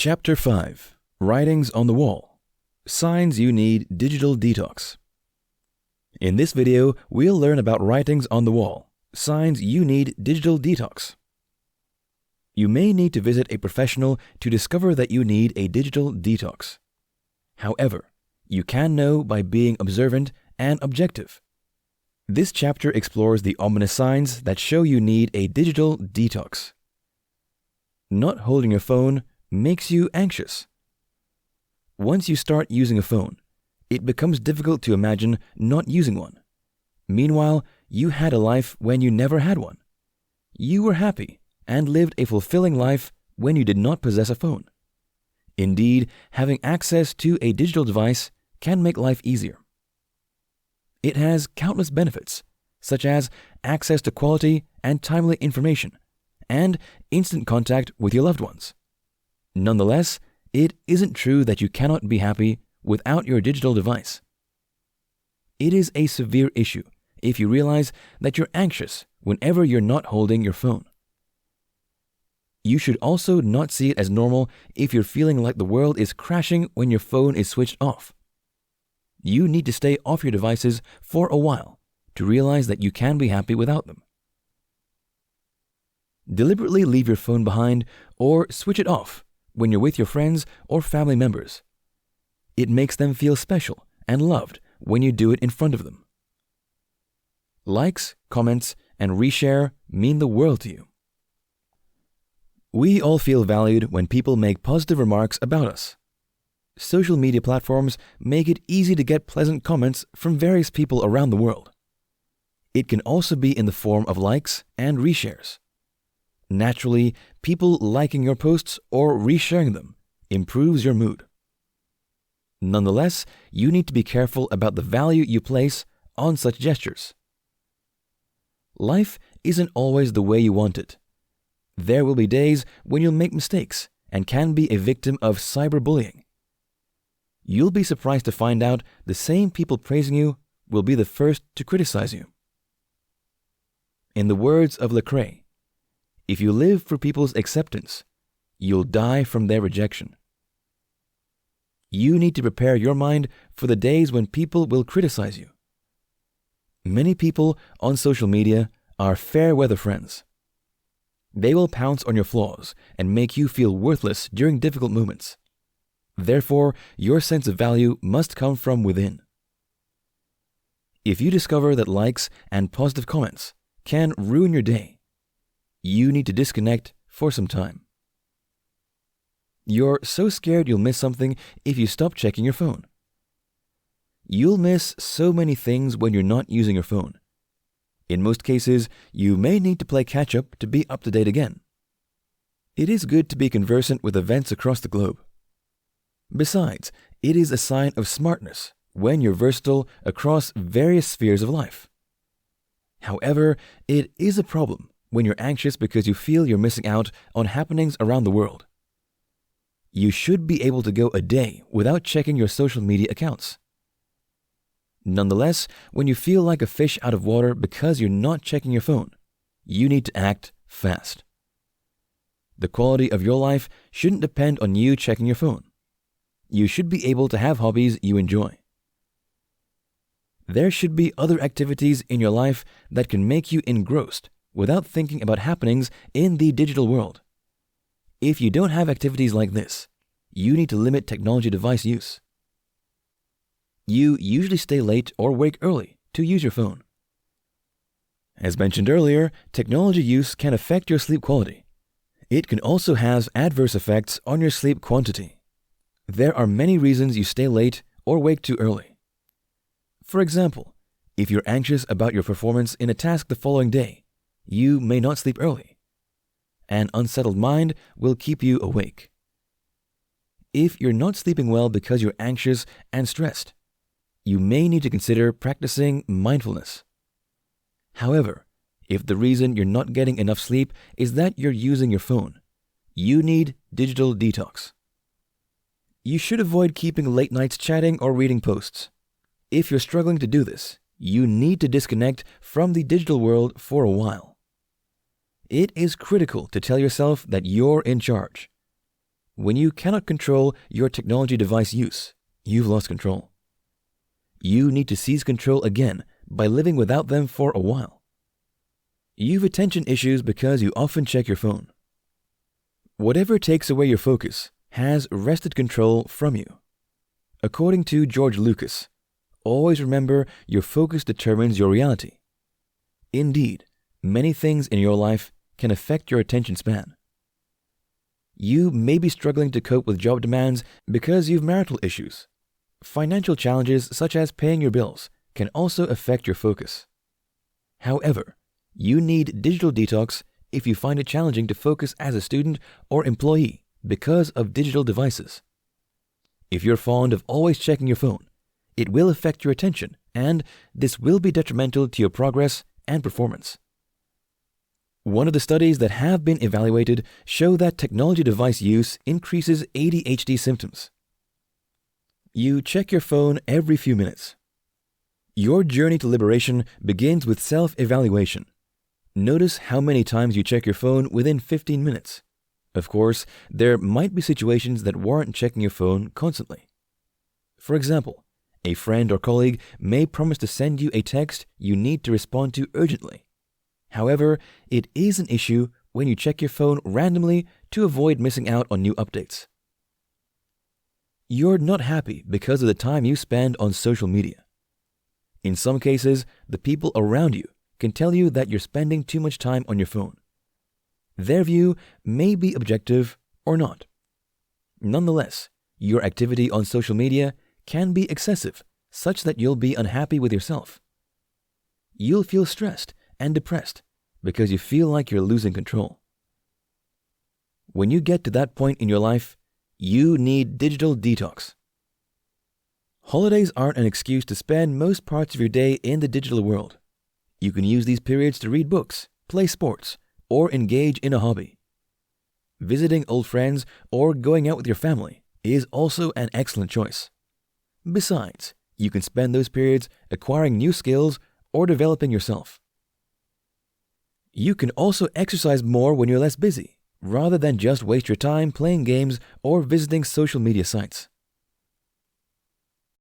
Chapter 5. Writings on the Wall. Signs you need digital detox. In this video, we'll learn about writings on the wall, signs you need digital detox. You may need to visit a professional to discover that you need a digital detox. However, you can know by being observant and objective. This chapter explores the ominous signs that show you need a digital detox. Not holding your phone makes you anxious. Once you start using a phone, it becomes difficult to imagine not using one. Meanwhile, you had a life when you never had one. You were happy and lived a fulfilling life when you did not possess a phone. Indeed, having access to a digital device can make life easier. It has countless benefits, such as access to quality and timely information, and instant contact with your loved ones. Nonetheless, it isn't true that you cannot be happy without your digital device. It is a severe issue if you realize that you're anxious whenever you're not holding your phone. You should also not see it as normal if you're feeling like the world is crashing when your phone is switched off. You need to stay off your devices for a while to realize that you can be happy without them. Deliberately leave your phone behind or switch it off when you're with your friends or family members. It makes them feel special and loved when you do it in front of them. Likes, comments, and reshare mean the world to you. We all feel valued when people make positive remarks about us. Social media platforms make it easy to get pleasant comments from various people around the world. It can also be in the form of likes and reshares. Naturally, people liking your posts or resharing them improves your mood. Nonetheless, you need to be careful about the value you place on such gestures. Life isn't always the way you want it. There will be days when you'll make mistakes and can be a victim of cyberbullying. You'll be surprised to find out the same people praising you will be the first to criticize you. In the words of Lecrae, if you live for people's acceptance, you'll die from their rejection. You need to prepare your mind for the days when people will criticize you. Many people on social media are fair-weather friends. They will pounce on your flaws and make you feel worthless during difficult moments. Therefore, your sense of value must come from within. If you discover that likes and positive comments can ruin your day, you need to disconnect for some time. You're so scared you'll miss something if you stop checking your phone. You'll miss so many things when you're not using your phone. In most cases, you may need to play catch-up to be up to date again. It is good to be conversant with events across the globe. Besides, it is a sign of smartness when you're versatile across various spheres of life. However, it is a problem when you're anxious because you feel you're missing out on happenings around the world. You should be able to go a day without checking your social media accounts. Nonetheless, when you feel like a fish out of water because you're not checking your phone, you need to act fast. The quality of your life shouldn't depend on you checking your phone. You should be able to have hobbies you enjoy. There should be other activities in your life that can make you engrossed without thinking about happenings in the digital world. If you don't have activities like this, you need to limit technology device use. You usually stay late or wake early to use your phone. As mentioned earlier, technology use can affect your sleep quality. It can also have adverse effects on your sleep quantity. There are many reasons you stay late or wake too early. For example, if you're anxious about your performance in a task the following day, you may not sleep early. An unsettled mind will keep you awake. If you're not sleeping well because you're anxious and stressed, you may need to consider practicing mindfulness. However, if the reason you're not getting enough sleep is that you're using your phone, you need digital detox. You should avoid keeping late nights chatting or reading posts. If you're struggling to do this, you need to disconnect from the digital world for a while. It is critical to tell yourself that you're in charge. when you cannot control your technology device use, you've lost control. You need to seize control again by living without them for a while. You've attention issues because you often check your phone. Whatever takes away your focus has wrested control from you. According to George Lucas, always remember your focus determines your reality. Indeed, many things in your life can affect your attention span. You may be struggling to cope with job demands because you've marital issues. Financial challenges such as paying your bills can also affect your focus. However, you need digital detox if you find it challenging to focus as a student or employee because of digital devices. If you're fond of always checking your phone, it will affect your attention, and this will be detrimental to your progress and performance. One of the studies that have been evaluated show that technology device use increases ADHD symptoms. You check your phone every few minutes. Your journey to liberation begins with self-evaluation. Notice how many times you check your phone within 15 minutes. Of course, there might be situations that warrant checking your phone constantly. For example, a friend or colleague may promise to send you a text you need to respond to urgently. However, it is an issue when you check your phone randomly to avoid missing out on new updates. You're not happy because of the time you spend on social media. In some cases, the people around you can tell you that you're spending too much time on your phone. Their view may be objective or not. Nonetheless, your activity on social media can be excessive, such that you'll be unhappy with yourself. You'll feel stressed and depressed because you feel like you're losing control. When you get to that point in your life, you need digital detox. Holidays aren't an excuse to spend most parts of your day in the digital world. You can use these periods to read books, play sports, or engage in a hobby. Visiting old friends or going out with your family is also an excellent choice. Besides, you can spend those periods acquiring new skills or developing yourself. You can also exercise more when you're less busy, rather than just waste your time playing games or visiting social media sites.